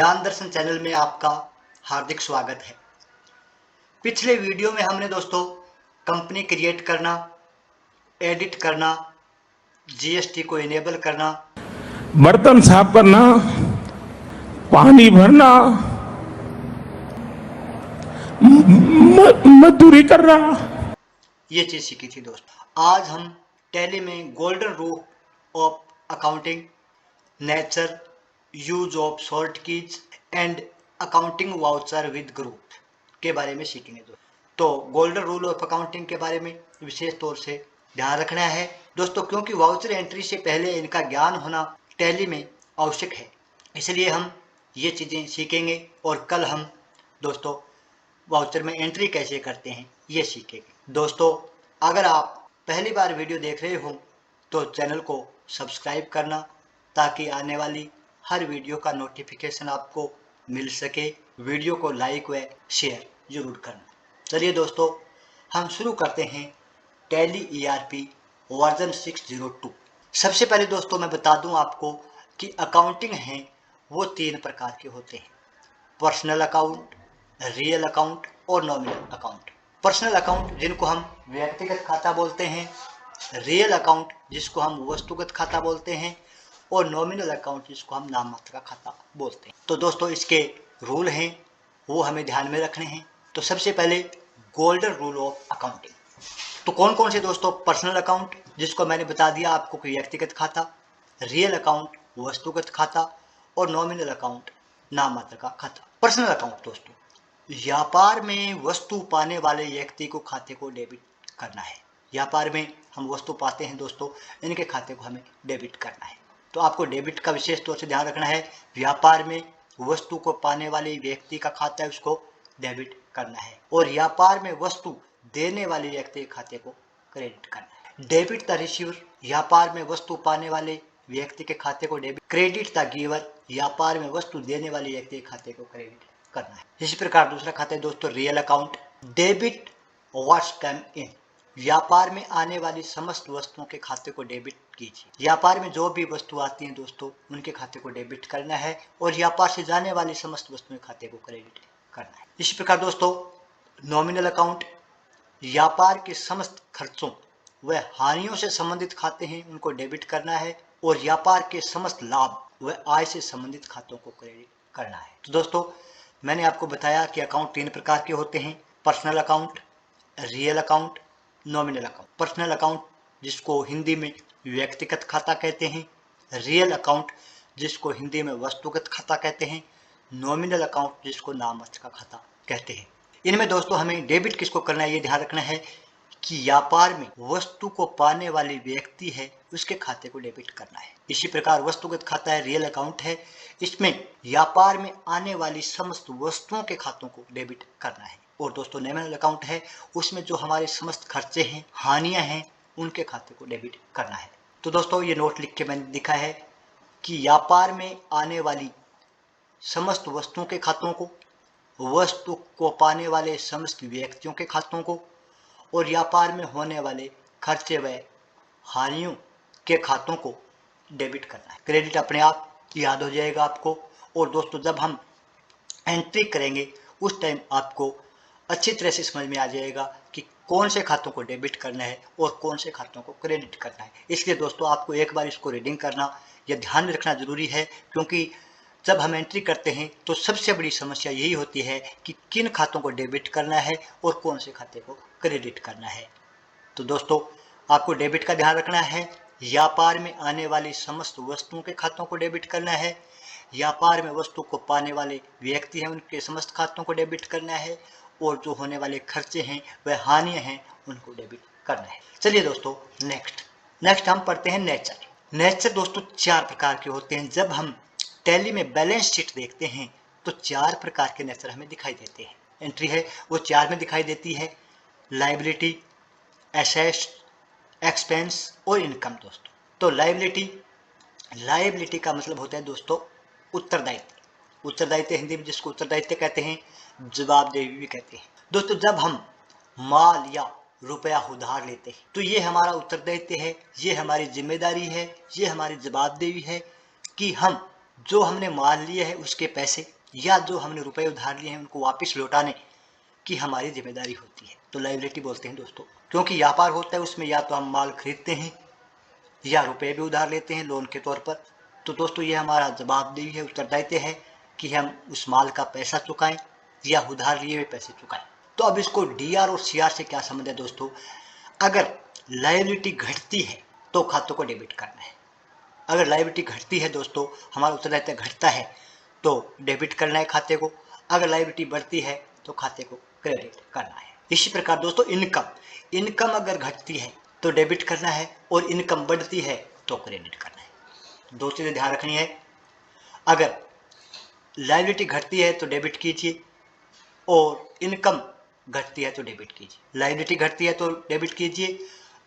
ज्ञान दर्शन चैनल में आपका हार्दिक स्वागत है। पिछले वीडियो में हमने दोस्तों कंपनी क्रिएट करना, एडिट करना, जीएसटी को इनेबल करना, बर्तन साफ करना, पानी भरना, मजदूरी करना, ये चीज सीखी थी दोस्तों। आज हम टैली में golden rule of accounting, nature, use of short keys and accounting voucher with group के बारे में सीखेंगे दोस्तों। तो गोल्डन रूल ऑफ अकाउंटिंग के बारे में विशेष तौर से ध्यान रखना है दोस्तों, क्योंकि वाउचर एंट्री से पहले इनका ज्ञान होना टैली में आवश्यक है। इसलिए हम ये चीज़ें सीखेंगे और कल हम दोस्तों वाउचर में एंट्री कैसे करते हैं ये सीखेंगे। दोस्तों अगर आप पहली बार वीडियो देख रहे हो तो चैनल को सब्सक्राइब करना, ताकि आने वाली हर वीडियो का नोटिफिकेशन आपको मिल सके। वीडियो को लाइक व शेयर जरूर करना। चलिए दोस्तों हम शुरू करते हैं टैली ERP वर्जन 602। सबसे पहले दोस्तों मैं बता दूं आपको कि अकाउंटिंग है वो 3 प्रकार के होते हैं: पर्सनल अकाउंट, रियल अकाउंट और नॉमिनल अकाउंट। पर्सनल अकाउंट जिनको हम व्यक्तिगत खाता बोलते हैं, रियल अकाउंट जिसको हम वस्तुगत खाता बोलते हैं और नॉमिनल अकाउंट जिसको हम नाम मात्र का खाता बोलते हैं। तो दोस्तों इसके रूल हैं वो हमें ध्यान में रखने हैं। तो सबसे पहले गोल्डन रूल ऑफ अकाउंटिंग। तो कौन कौन से दोस्तों? पर्सनल अकाउंट जिसको मैंने बता दिया आपको कि व्यक्तिगत खाता, रियल अकाउंट वस्तुगत खाता और नॉमिनल अकाउंट नाम मात्र का खाता। पर्सनल अकाउंट दोस्तों व्यापार में वस्तु पाने वाले व्यक्ति को खाते को डेबिट करना है। व्यापार में हम वस्तु पाते हैं दोस्तों, इनके खाते को हमें डेबिट करना है। तो आपको डेबिट का विशेष तौर से ध्यान रखना है। व्यापार में वस्तु को पाने वाले व्यक्ति का खाता है उसको डेबिट करना है और व्यापार में वस्तु देने वाले व्यक्ति के खाते को क्रेडिट करना है। डेबिट द रिसीवर व्यापार में वस्तु पाने वाले व्यक्ति के खाते को डेबिट, क्रेडिट द गिवर व्यापार में वस्तु देने वाले व्यक्ति के खाते को क्रेडिट करना है। इसी प्रकार दूसरा खाता है दोस्तों रियल अकाउंट। डेबिट व्हाट्स कम इन व्यापार में आने वाली समस्त वस्तुओं के खाते को डेबिट कीजिए। व्यापार में जो भी वस्तु आती हैं दोस्तों उनके खाते को डेबिट करना है और व्यापार से जाने वाली समस्त वस्तुओं के खाते को क्रेडिट करना है। इसी प्रकार दोस्तों नॉमिनल अकाउंट व्यापार के समस्त खर्चों व हानियों से संबंधित खाते हैं उनको डेबिट करना है और व्यापार के समस्त लाभ व आय से संबंधित खातों को क्रेडिट करना है। तो दोस्तों मैंने आपको बताया कि अकाउंट 3 प्रकार के होते हैं: personal account, real account, nominal account. Personal account जिसको हिंदी में व्यक्तिगत खाता कहते हैं, रियल अकाउंट जिसको हिंदी में वस्तुगत खाता कहते हैं, नॉमिनल अकाउंट जिसको नाम मात्र का खाता कहते हैं। इनमें दोस्तों हमें डेबिट किसको करना है ये ध्यान रखना है कि व्यापार में वस्तु को पाने वाली व्यक्ति है उसके खाते को डेबिट करना है। इसी प्रकार वस्तुगत खाता है रियल अकाउंट है, इसमें व्यापार में आने वाली समस्त वस्तुओं के खातों को डेबिट करना है। और दोस्तों नॉमिनल अकाउंट है उसमें जो हमारे समस्त खर्चे हैं, हानियां हैं, उनके खाते को डेबिट करना है। तो दोस्तों ये नोट लिख के मैंने लिखा है कि व्यापार में आने वाली समस्त वस्तुओं के खातों को, वस्तु को पाने वाले समस्त व्यक्तियों के खातों को और व्यापार में होने वाले खर्चे व हानियों के खातों को डेबिट करना है। क्रेडिट अपने आप याद हो जाएगा आपको। और दोस्तों जब हम एंट्री करेंगे उस टाइम आपको अच्छी तरह से समझ में आ जाएगा कि कौन से खातों को डेबिट करना है और कौन से खातों को क्रेडिट करना है। इसलिए दोस्तों आपको एक बार इसको रीडिंग करना या ध्यान में रखना जरूरी है, क्योंकि जब हम एंट्री करते हैं तो सबसे बड़ी समस्या यही होती है कि किन खातों को डेबिट करना है और कौन से खाते को क्रेडिट करना है। तो दोस्तों आपको डेबिट का ध्यान रखना है। व्यापार में आने वाली समस्त वस्तुओं के खातों को डेबिट करना है, व्यापार में वस्तु को पाने वाले व्यक्ति हैं उनके समस्त खातों को डेबिट करना है और जो होने वाले खर्चे हैं वह हानियां हैं उनको डेबिट करना है। चलिए दोस्तों नेक्स्ट हम पढ़ते हैं नेचर। नेचर दोस्तों 4 प्रकार के होते हैं। जब हम टैली में बैलेंस शीट देखते हैं तो 4 प्रकार के नेचर हमें दिखाई देते हैं। एंट्री है वो 4 में दिखाई देती है: लायबिलिटी, एसेट्स, एक्सपेंस और इनकम। दोस्तों तो लायबिलिटी का मतलब होता है दोस्तों उत्तरदायित्व। उत्तरदायित्व हिंदी में जिसको उत्तरदायित्व कहते हैं, जवाबदेही भी कहते हैं। दोस्तों जब हम माल या रुपया उधार लेते हैं तो ये हमारा उत्तरदायित्व है, ये हमारी जिम्मेदारी है, ये हमारी जवाबदेही है कि हम जो हमने माल लिए है उसके पैसे या जो हमने रुपए उधार लिए हैं उनको वापस लौटाने की हमारी जिम्मेदारी होती है, तो लायबिलिटी बोलते हैं दोस्तों। क्योंकि व्यापार होता है उसमें या तो हम माल खरीदते हैं या रुपए भी उधार लेते हैं लोन के तौर पर। तो दोस्तों ये हमारा जवाबदेही है, उत्तरदायित्व है कि हम उस माल का पैसा चुकाएं या उधार लिए हुए पैसे चुकाएं। तो अब इसको डीआर और सीआर से क्या संबंध है दोस्तों? अगर लायबिलिटी घटती है तो खातों को डेबिट करना है। अगर लायबिलिटी घटती है दोस्तों, हमारा उत्तरदायित्व घटता है तो डेबिट करना है खाते को। अगर लायबिलिटी बढ़ती है तो खाते को क्रेडिट करना है। इसी प्रकार दोस्तों इनकम अगर घटती है तो डेबिट करना है और इनकम बढ़ती है तो क्रेडिट करना है। दो चीजें ध्यान रखनी है। अगर लायबिलिटी घटती है तो डेबिट कीजिए और इनकम घटती है तो डेबिट कीजिए। लायबिलिटी घटती है तो डेबिट कीजिए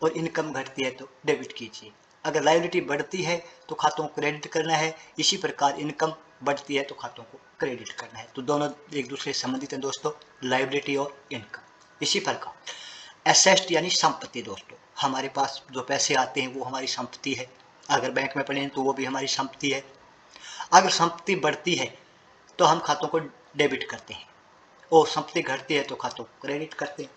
और इनकम घटती है तो डेबिट कीजिए। अगर लायबिलिटी बढ़ती है तो खातों को क्रेडिट करना है। इसी प्रकार इनकम बढ़ती है तो खातों को क्रेडिट करना है। तो दोनों एक दूसरे से संबंधित हैं दोस्तों, लायबिलिटी और इनकम। इसी प्रकार एसेट यानी संपत्ति दोस्तों, हमारे पास जो पैसे आते हैं वो हमारी संपत्ति है। अगर बैंक में पड़े हैं तो वो भी हमारी संपत्ति है। अगर संपत्ति बढ़ती है तो हम खातों को डेबिट करते हैं और संपत्ति घटती है तो खातों को क्रेडिट करते हैं।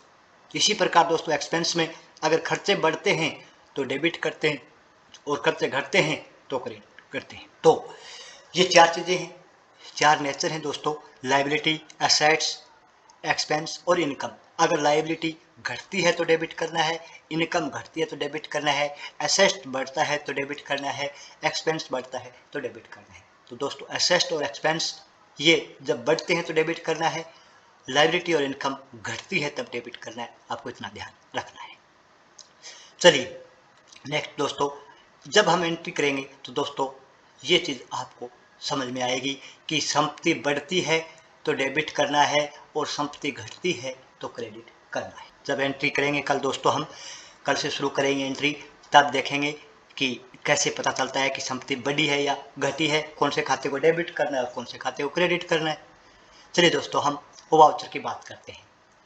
इसी प्रकार दोस्तों एक्सपेंस में अगर खर्चे बढ़ते हैं तो डेबिट करते हैं और खर्चे घटते हैं तो क्रेडिट करते हैं। तो ये चार चीजें हैं, चार नेचर हैं दोस्तों, लायबिलिटी, एसेट्स, एक्सपेंस और इनकम। अगर लायबिलिटी घटती है तो डेबिट करना है, इनकम घटती है तो डेबिट करना है, एसेट बढ़ता है तो डेबिट करना है, एक्सपेंस बढ़ता है तो डेबिट करना है। तो दोस्तों एसेट और एक्सपेंस ये जब बढ़ते हैं तो डेबिट करना है, लायबिलिटी और इनकम घटती है तब डेबिट करना है। आपको इतना ध्यान रखना है। चलिए नेक्स्ट दोस्तों, जब हम एंट्री करेंगे तो दोस्तों ये चीज़ आपको समझ में आएगी कि संपत्ति बढ़ती है तो डेबिट करना है और संपत्ति घटती है तो क्रेडिट करना है। जब एंट्री करेंगे कल दोस्तों, हम कल से शुरू करेंगे एंट्री, तब देखेंगे कि कैसे पता चलता है कि संपत्ति बढ़ी है या घटी है, कौन से खाते को डेबिट करना है और कौन से खाते को क्रेडिट करना है। चलिए दोस्तों हम वाउचर की बात करते हैं।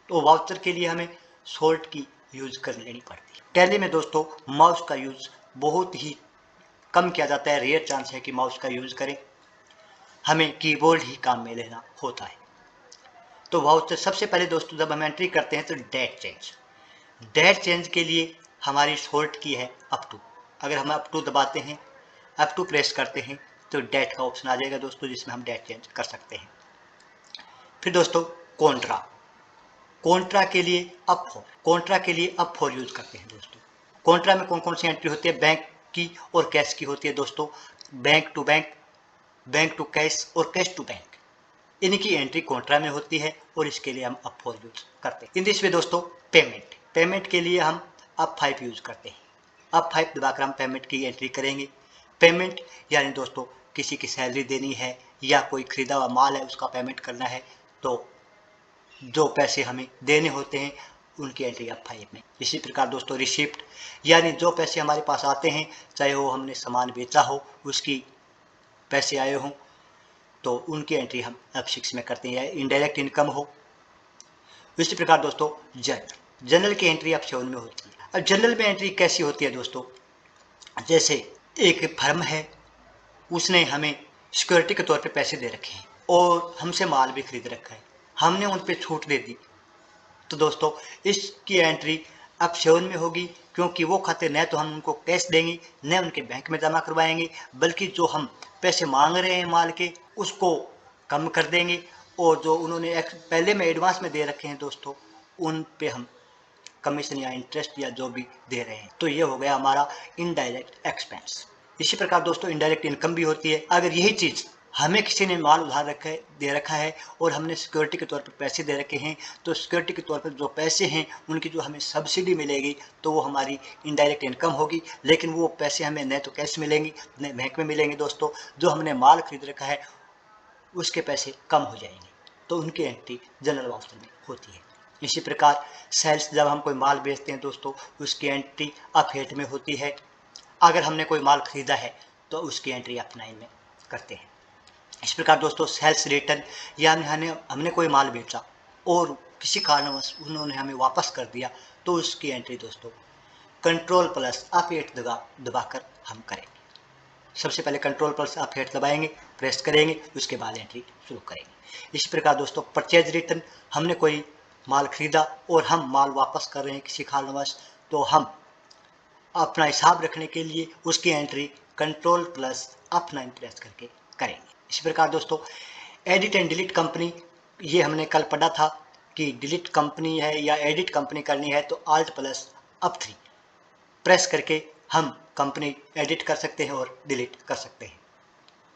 तो वाउचर के लिए हमें सॉल्ट की यूज कर लेनी पड़ती है। टैली में दोस्तों माउस का यूज बहुत ही कम किया जाता है, रेयर चांस है कि माउस का यूज करें, हमें कीबोर्ड ही काम में लेना होता है। तो वाउचर सबसे पहले दोस्तों जब हम एंट्री करते हैं तो डेट चेंज के लिए हमारी सॉल्ट की है अप टू। अगर हम अप टू दबाते हैं, अप टू प्रेस करते हैं तो डेट का ऑप्शन आ जाएगा दोस्तों, जिसमें हम डेट चेंज कर सकते हैं। फिर दोस्तों कॉन्ट्रा के लिए अप फॉर यूज करते हैं दोस्तों। कॉन्ट्रा में कौन कौन सी एंट्री होती है? बैंक की और कैश की होती है दोस्तों। Bank to bank, bank to cash और कैश टू बैंक, इनकी एंट्री कॉन्ट्रा में होती है और इसके लिए हम अप फॉर यूज करते हैं। इन दिस वे दोस्तों पेमेंट के लिए हम अप 5 यूज करते हैं। अप 5 दबाकर हम पेमेंट की एंट्री करेंगे। पेमेंट यानी दोस्तों किसी की सैलरी देनी है या कोई खरीदा हुआ माल है उसका पेमेंट करना है तो जो पैसे हमें देने होते हैं उनकी एंट्री अप 5 में। इसी प्रकार दोस्तों रिसिप्ट यानी जो पैसे हमारे पास आते हैं, चाहे वो हमने सामान बेचा हो उसकी पैसे आए हों तो उनकी एंट्री हम अप 6 में करते हैं, या इनडायरेक्ट इनकम हो। इसी प्रकार दोस्तों जनरल की एंट्री अप 7 में होती है। अब जनरल में एंट्री कैसी होती है दोस्तों? जैसे एक फर्म है, उसने हमें सिक्योरिटी के तौर पे पैसे दे रखे हैं और हमसे माल भी खरीद रखा है, हमने उन पे छूट दे दी, तो दोस्तों इसकी एंट्री अब 7 में होगी, क्योंकि वो खाते न तो हम उनको कैश देंगे न उनके बैंक में जमा करवाएंगे, बल्कि जो हम पैसे मांग रहे हैं माल के उसको कम कर देंगे और जो उन्होंने पहले में एडवांस में दे रखे हैं दोस्तों उन पे हम कमीशन या इंटरेस्ट या जो भी दे रहे हैं। तो ये हो गया हमारा इनडायरेक्ट एक्सपेंस। इसी प्रकार दोस्तों इनडायरेक्ट इनकम भी होती है। अगर यही चीज़ हमें किसी ने माल उधार दे रखा है और हमने सिक्योरिटी के तौर पर पैसे दे रखे हैं, तो सिक्योरिटी के तौर पर जो पैसे हैं उनकी जो हमें सब्सिडी मिलेगी तो वो हमारी इनडायरेक्ट इनकम होगी। लेकिन वो पैसे हमें न तो कैश मिलेंगे न बैंक में मिलेंगे दोस्तों, जो हमने माल खरीद रखा है उसके पैसे कम हो जाएंगे, तो उनकी एंट्री जनरल वाउचर में होती है। इसी प्रकार सेल्स, जब हम कोई माल बेचते हैं दोस्तों उसकी एंट्री अप 8 में होती है। अगर हमने कोई माल खरीदा है तो उसकी एंट्री अप 9 में करते हैं। इस प्रकार दोस्तों सेल्स रिटर्न, यानी हमने कोई माल बेचा और किसी कारणवश उन्होंने हमें वापस कर दिया तो उसकी एंट्री दोस्तों कंट्रोल प्लस अप 8 दबाकर हम करेंगे। सबसे पहले कंट्रोल प्लस F8 दबाएंगे, प्रेस करेंगे, उसके बाद एंट्री शुरू करेंगे। इसी प्रकार दोस्तों परचेज रिटर्न, हमने कोई माल खरीदा और हम माल वापस कर रहे हैं किसी कारणवश, तो हम अपना हिसाब रखने के लिए उसकी entry control plus F9 press करके करेंगे। इसी प्रकार दोस्तों एडिट एंड डिलीट कंपनी, ये हमने कल पढ़ा था कि डिलीट कंपनी है या एडिट कंपनी करनी है तो Alt प्लस F3 प्रेस करके हम कंपनी एडिट कर सकते हैं और डिलीट कर सकते हैं।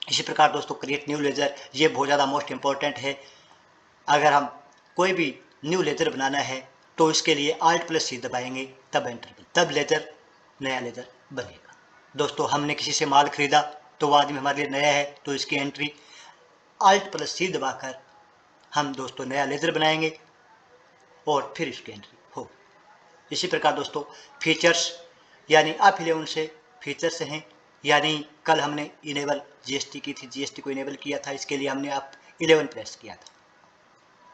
इसी प्रकार दोस्तों क्रिएट न्यू लेजर, ये बहुत ज़्यादा मोस्ट इम्पॉर्टेंट है। अगर हम कोई भी न्यू लेजर बनाना है तो इसके लिए Alt प्लस C दबाएंगे, तब एंटर, तब लेजर नया लेजर बनेगा। दोस्तों हमने किसी से माल खरीदा तो वो आदमी हमारे लिए नया है, तो इसकी एंट्री Alt प्लस C दबाकर हम दोस्तों नया लेजर बनाएंगे और फिर इसकी एंट्री होगी। इसी प्रकार दोस्तों फीचर्स, यानी F11 से फीचर्स हैं, यानी कल हमने इनेबल GST की थी, GST को इनेबल किया था, इसके लिए हमने F11 प्रेस किया था।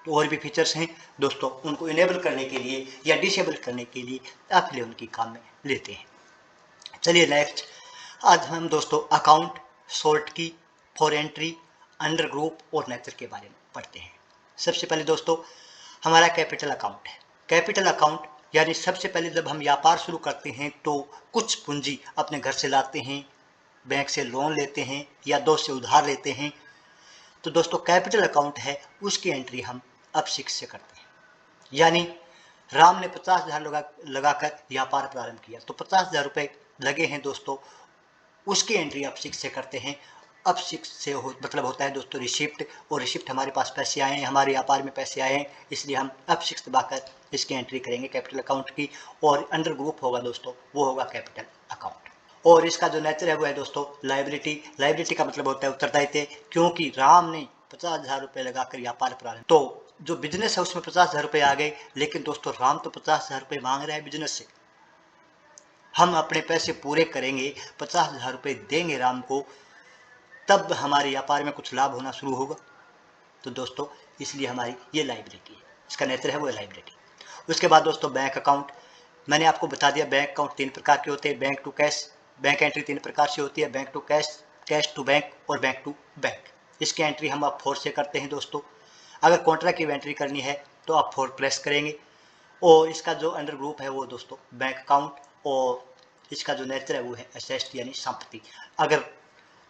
तो और भी फीचर्स हैं दोस्तों, उनको इनेबल करने के लिए या डिसेबल करने के लिए F11 की काम में लेते हैं। चलिए नेक्स्ट, आज हम दोस्तों अकाउंट, सॉर्ट की, फॉर एंट्री, अंडर ग्रुप और नेचर के बारे में पढ़ते हैं। सबसे पहले दोस्तों हमारा कैपिटल अकाउंट है। कैपिटल अकाउंट यानी सबसे पहले जब हम व्यापार शुरू करते हैं तो कुछ पूंजी अपने घर से लाते हैं, बैंक से लोन लेते हैं या दोस्त से उधार लेते हैं, तो दोस्तों कैपिटल अकाउंट है, उसकी एंट्री हम F6 से करते हैं। यानी राम ने 50,000 लगाकर व्यापार प्रारंभ किया, तो 50,000 रुपये लगे हैं दोस्तों, उसकी एंट्री F6 से करते हैं। F6 से मतलब होता है दोस्तों रिसिप्ट, और रिसिप्ट हमारे पास पैसे आए हैं, हमारे व्यापार में पैसे आए हैं, इसलिए हम F6 दबाकर इसकी एंट्री करेंगे कैपिटल अकाउंट की। और अंडर ग्रुप होगा दोस्तों, वो होगा कैपिटल अकाउंट। और इसका जो नेचर है वो है दोस्तों लाइबिलिटी। लाइबिलिटी का मतलब होता है उत्तरदायित्व, क्योंकि राम ने 50,000 रुपये लगाकर व्यापार प्रारंभ, तो जो बिजनेस है उसमें 50,000 रुपये आ गए, लेकिन दोस्तों राम तो 50,000 रुपये मांग रहा है बिजनेस से, हम अपने पैसे पूरे करेंगे, 50,000 रुपये देंगे राम को, तब हमारे व्यापार में कुछ लाभ होना शुरू होगा। तो दोस्तों इसलिए हमारी ये लाइबिलिटी है, इसका नेचर है वो लाइबिलिटी। उसके बाद दोस्तों बैंक अकाउंट, मैंने आपको बता दिया बैंक अकाउंट 3 प्रकार के होते हैं। Bank to cash, bank entry 3 प्रकार से होती है, bank to cash, cash to bank और बैंक टू बैंक। इसकी एंट्री हम F4 से करते हैं दोस्तों। अगर कॉन्ट्रैक्ट की एंट्री करनी है तो F4 प्रेस करेंगे। और इसका जो अंडर ग्रुप है वो दोस्तों बैंक अकाउंट, और इसका जो नेचर है वो है असेस्ट यानी संपत्ति। अगर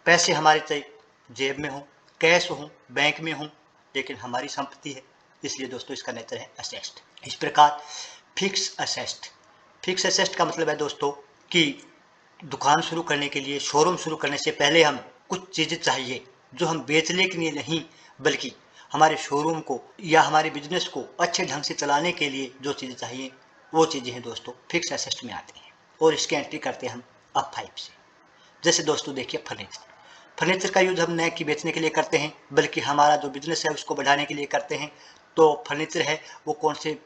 पैसे हमारे चाहे जेब में हो, कैश हो, बैंक में हो, लेकिन हमारी संपत्ति है, इसलिए दोस्तों इसका नेचर है असेस्ट। इस प्रकार फिक्स असेस्ट, फिक्स असेस्ट का मतलब है दोस्तों कि दुकान शुरू करने के लिए, शोरूम शुरू करने से पहले हम कुछ चीज़ें चाहिए जो हम बेचने के लिए नहीं, बल्कि हमारे शोरूम को या हमारे बिजनेस को अच्छे ढंग से चलाने के लिए जो चीज़ें चाहिए वो चीज़ें हैं दोस्तों फिक्स असेस्ट में आती हैं, और इसकी एंट्री करते हैं हम F5 से। जैसे दोस्तों देखिए फर्नीचर, फर्नीचर का यूज हम न कि बेचने के लिए करते हैं, बल्कि हमारा जो बिजनेस है उसको बढ़ाने के लिए करते हैं, तो फर्नीचर है वो कौन से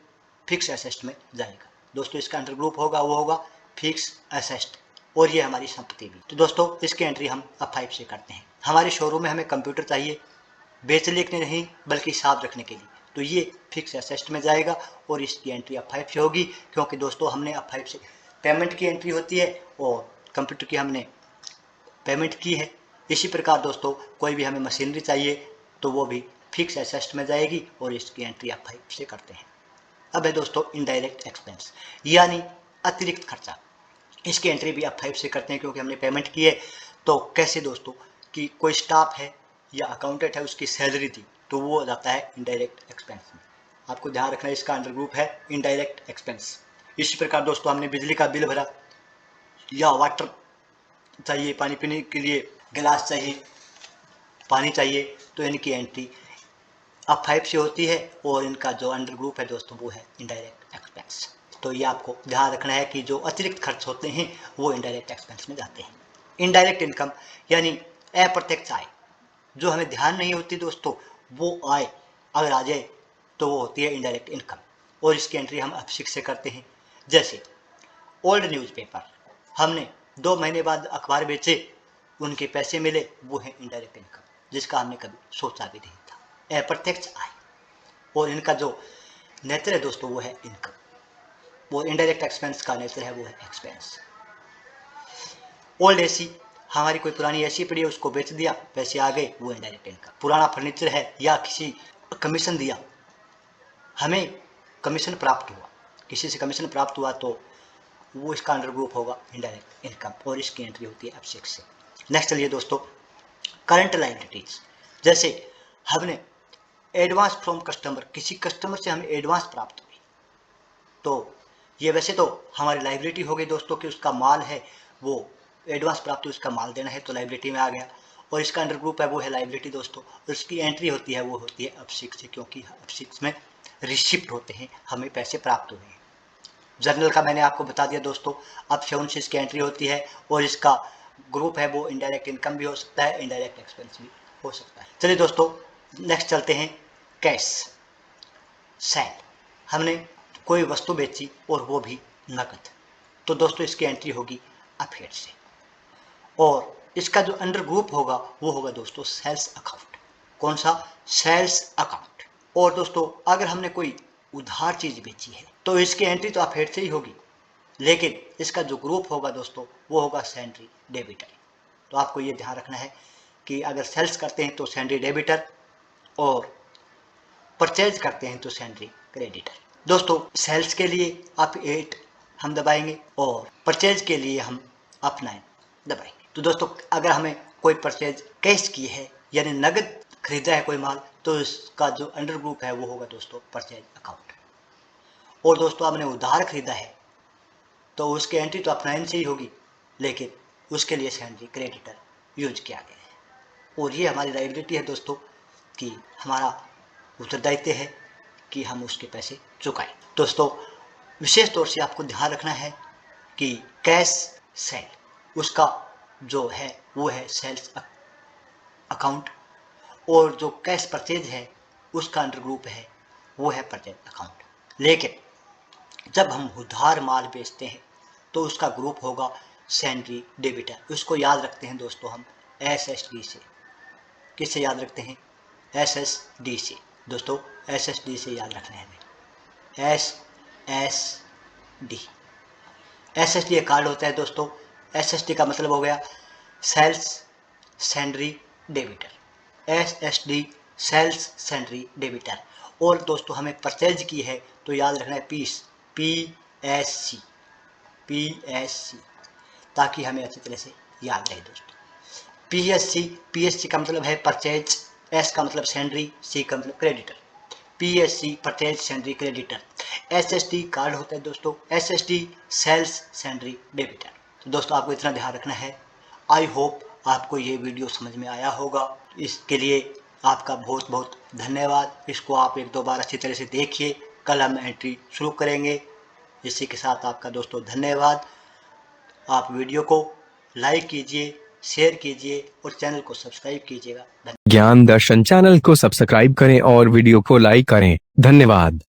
फिक्स असेस्ट में जाएगा दोस्तों, इसका अंडर ग्रुप होगा वो होगा फिक्स असेस्ट, और ये हमारी संपत्ति भी। तो दोस्तों इसकी एंट्री हम F5 से करते हैं। हमारे शोरूम में हमें कंप्यूटर चाहिए बेचने के लिए नहीं बल्कि हिसाब रखने के लिए, तो ये फिक्स असेस्ट में जाएगा और इसकी एंट्री F5 से होगी, क्योंकि दोस्तों हमने F5 से पेमेंट की एंट्री होती है और कंप्यूटर की हमने पेमेंट की है। इसी प्रकार दोस्तों कोई भी हमें मशीनरी चाहिए तो वो भी फिक्स असेस्ट में जाएगी और इसकी एंट्री F5 से करते हैं। अब है दोस्तों इनडायरेक्ट एक्सपेंस यानी अतिरिक्त खर्चा, इसकी एंट्री भी F5 से करते हैं, क्योंकि हमने पेमेंट की है। तो कैसे दोस्तों कि कोई स्टाफ है या अकाउंटेंट है उसकी सैलरी दी, तो वो जाता है इनडायरेक्ट एक्सपेंस में। आपको ध्यान रखना है इसका अंडर ग्रुप है इनडायरेक्ट एक्सपेंस। इसी प्रकार दोस्तों हमने बिजली का बिल भरा या वाटर चाहिए, पानी पीने के लिए गिलास चाहिए, पानी चाहिए, तो इनकी एंट्री F5 से होती है और इनका जो अंडर ग्रुप है दोस्तों वो है इनडायरेक्ट एक्सपेंस। तो ये आपको ध्यान रखना है कि जो अतिरिक्त खर्च होते हैं वो इनडायरेक्ट एक्सपेंस में जाते हैं। इनडायरेक्ट इनकम यानी अप्रत्यक्ष आय, जो हमें ध्यान नहीं होती दोस्तों, वो आय अगर आ जाए तो वो होती है इनडायरेक्ट इनकम, और इसकी एंट्री हम F6 से करते हैं। जैसे ओल्ड न्यूज़पेपर, हमने 2 महीने बाद अखबार बेचे, उनके पैसे मिले, वो है इनडायरेक्ट इनकम, जिसका हमने कभी सोचा भी नहीं था, अप्रत्यक्ष आय। और इनका जो नेचर है दोस्तों वो है इनकम, वो इनडायरेक्ट एक्सपेंस का नेचर है वो है एक्सपेंस। ओल्ड एसी, हमारी कोई पुरानी ऐसी पड़ी है, उसको बेच दिया, पैसे आ गए, वो इनडायरेक्ट इनकम। पुराना फर्नीचर है या किसी कमीशन दिया, हमें कमीशन प्राप्त हुआ, किसी से कमीशन प्राप्त हुआ, तो वो इसका अंडर ग्रुप होगा इनडायरेक्ट इनकम, और इसकी एंट्री होती है F6 से। नेक्स्ट चलिए दोस्तों, करंट लायबिलिटीज। जैसे हमने एडवांस फ्रॉम कस्टमर, किसी कस्टमर से हमें एडवांस प्राप्त हुई, तो ये वैसे तो हमारी लायबिलिटी हो गई दोस्तों कि उसका माल है, वो एडवांस प्राप्त हुई, उसका माल देना है, तो लायबिलिटी में आ गया। और इसका अंडर ग्रुप है वो है लायबिलिटी दोस्तों, और उसकी एंट्री होती है वो होती है F6 से, क्योंकि F6 में रिसिप्ट होते हैं, हमें पैसे प्राप्त हुए हैं। जर्नल का मैंने आपको बता दिया दोस्तों, अब 7 से इसकी एंट्री होती है, और इसका ग्रुप है वो इनडायरेक्ट इनकम भी हो सकता है, इनडायरेक्ट एक्सपेंस भी हो सकता है। चलिए दोस्तों नेक्स्ट चलते हैं, कैश सेल। हमने कोई वस्तु बेची और वो भी नकद, तो दोस्तों इसकी एंट्री होगी F8 से, और इसका जो अंडर ग्रुप होगा वो होगा दोस्तों सेल्स अकाउंट। कौन सा? Sales account. और दोस्तों अगर हमने कोई उधार चीज बेची है तो इसकी एंट्री तो F8 से ही होगी, लेकिन इसका जो ग्रुप होगा दोस्तों वो होगा सैंड्री डेबिटर। तो आपको ये ध्यान रखना है कि अगर सेल्स करते हैं तो सैंड्री डेबिटर, और परचेज करते हैं तो सैंड्री क्रेडिटर। दोस्तों सेल्स के लिए F8 हम दबाएंगे, और परचेज के लिए हम F9 दबाएंगे। तो दोस्तों अगर हमें कोई परचेज कैश की है, यानी नगद खरीदा है कोई माल, तो इसका जो अंडर ग्रुप है वो होगा दोस्तों परचेज अकाउंट। और दोस्तों हमने उधार खरीदा है तो उसकी एंट्री तो F9 से ही होगी, लेकिन उसके लिए सैंड्री क्रेडिटर यूज किया गया है। और ये हमारी लायबिलिटी है दोस्तों, कि हमारा उत्तरदायित्व है कि हम उसके पैसे चुकाएं। दोस्तों विशेष तौर से आपको ध्यान रखना है कि कैश सेल, उसका जो है वो है सेल्स अकाउंट, और जो कैश परचेज है उसका अंडर ग्रुप है वो है परचेज अकाउंट। लेकिन जब हम उधार माल बेचते हैं तो उसका ग्रुप होगा सैंड्री डेबिटर। उसको याद रखते हैं दोस्तों हम SSD से। किससे याद रखते हैं? SSD से। दोस्तों SSD से याद रखना है हमें, SSD। SSD एक कार्ड होता है दोस्तों, SSD का मतलब हो गया sales sundry debtor, SSD sales sundry debtor. और दोस्तों हमें परचेज की है तो याद रखना है PSC, ताकि हमें अच्छी तरह से याद रहे दोस्तों। PSC का मतलब है परचेज, S का मतलब सैंड्री, C का मतलब creditor. PSC purchase sundry creditor. SSD card होता है दोस्तों, SSD सेल्स सैंड्री डेबिटर। तो दोस्तों आपको इतना ध्यान रखना है। आई होप आपको ये वीडियो समझ में आया होगा। इसके लिए आपका बहुत बहुत धन्यवाद। इसको आप 1-2 बार अच्छी तरह से देखिए। कल हम एंट्री शुरू करेंगे। इसी के साथ आपका दोस्तों धन्यवाद। आप वीडियो को लाइक कीजिए, शेयर कीजिए और चैनल को सब्सक्राइब कीजिएगा। ज्ञान दर्शन चैनल को सब्सक्राइब करें और वीडियो को लाइक करें। धन्यवाद।